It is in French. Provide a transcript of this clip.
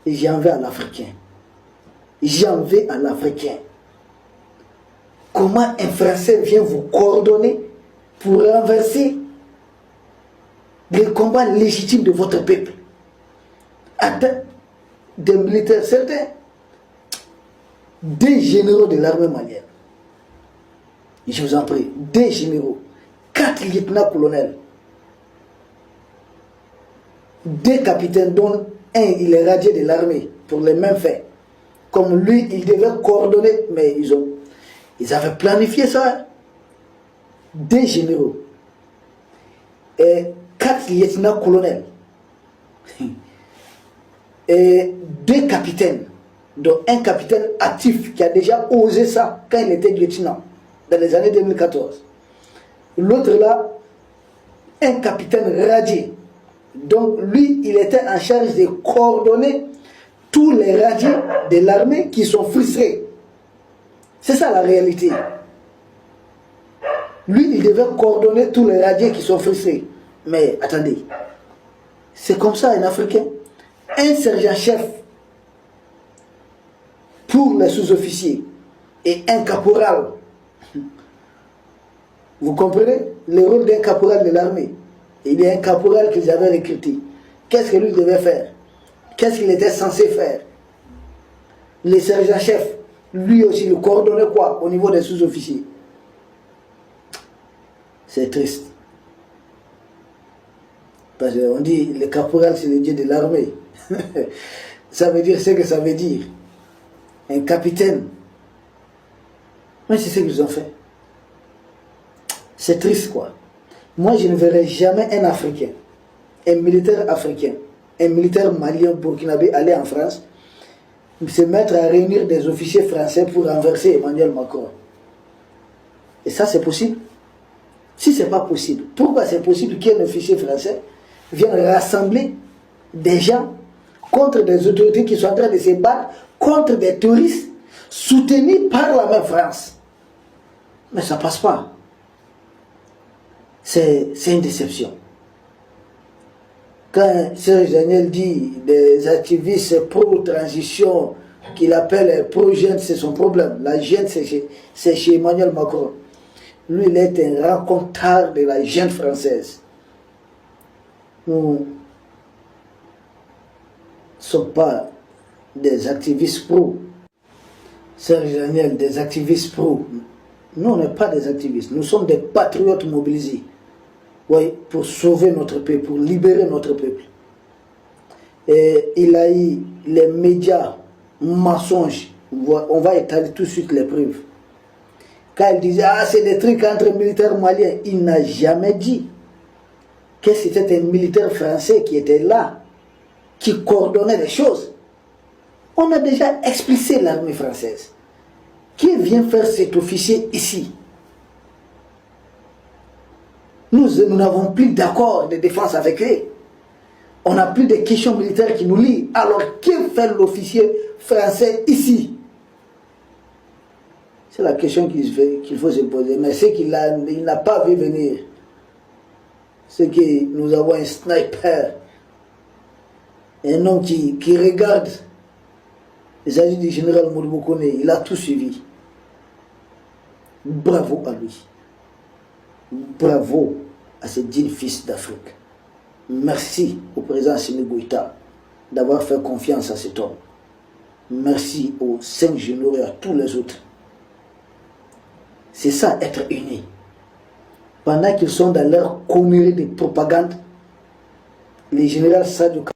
Et j'en vais à l'Africain. J'en vais à l'Africain. Comment un Français vient vous coordonner pour renverser les combats légitimes de votre peuple? Atteint des militaires, certains, des généraux de l'armée malienne. Je vous en prie, des généraux, 4 lieutenants-colonels, 2 capitaines, dont un il est radié de l'armée pour les mêmes faits. Comme lui, il devait coordonner, mais ils avaient planifié ça. 2 généraux et 4 lieutenants-colonels et 2 capitaines, dont un capitaine actif qui a déjà osé ça quand il était lieutenant dans les années 2014. L'autre là, un capitaine radié. Donc lui, il était en charge de coordonner tous les radiés de l'armée qui sont frustrés. C'est ça la réalité. Lui, il devait coordonner tous les radiés qui sont frustrés. Mais attendez, c'est comme ça un Africain. Un sergent-chef pour les sous-officiers et un caporal. Vous comprenez le rôle d'un caporal de l'armée? Il y a un caporal qu'ils avaient recruté. Qu'est-ce que lui devait faire? Qu'est-ce qu'il était censé faire? Le sergent-chef, lui aussi, le coordonnait quoi au niveau des sous-officiers? C'est triste. Parce qu'on dit le caporal c'est le dieu de l'armée. Ça veut dire ce que ça veut dire. Un capitaine. Mais c'est ce qu'ils ont fait. C'est triste quoi. Moi je ne verrai jamais un Africain, un militaire africain, un militaire malien burkinabé aller en France, se mettre à réunir des officiers français pour renverser Emmanuel Macron. Et ça c'est possible? Si ce n'est pas possible, pourquoi c'est possible qu'un officier français vienne rassembler des gens contre des autorités qui sont en train de se battre contre des touristes soutenus par la même France? Mais ça ne passe pas. C'est une déception. Quand Serge Daniel dit des activistes pro-transition qu'il appelle pro-jeune, c'est son problème. La jeune, c'est chez Emmanuel Macron. Lui, il est un rencontreur de la jeune française. Nous ne sommes pas des activistes pro. Serge Daniel, des activistes pro. Nous, on n'est pas des activistes. Nous sommes des patriotes mobilisés. Oui, pour sauver notre peuple, pour libérer notre peuple. Et il a eu les médias mensonges. On va étaler tout de suite les preuves. Quand il disait, ah, c'est des trucs entre militaires maliens, il n'a jamais dit que c'était un militaire français qui était là, qui coordonnait les choses. On a déjà explicité l'armée française. Qui vient faire cet officier ici? Nous n'avons plus d'accord de défense avec eux. On n'a plus de questions militaires qui nous lient. Alors, que fait l'officier français ici? C'est la question qu'il faut se poser. Mais ce qu'il n'a pas vu venir, c'est que nous avons un sniper, un homme qui regarde. Il s'agit du général Mourboukone, il a tout suivi. Bravo à lui. Bravo à ce digne fils d'Afrique. Merci au président Assimi Goïta d'avoir fait confiance à cet homme. Merci aux 5 généraux et à tous les autres. C'est ça, être unis. Pendant qu'ils sont dans leur connerie de propagande, les généraux Sadio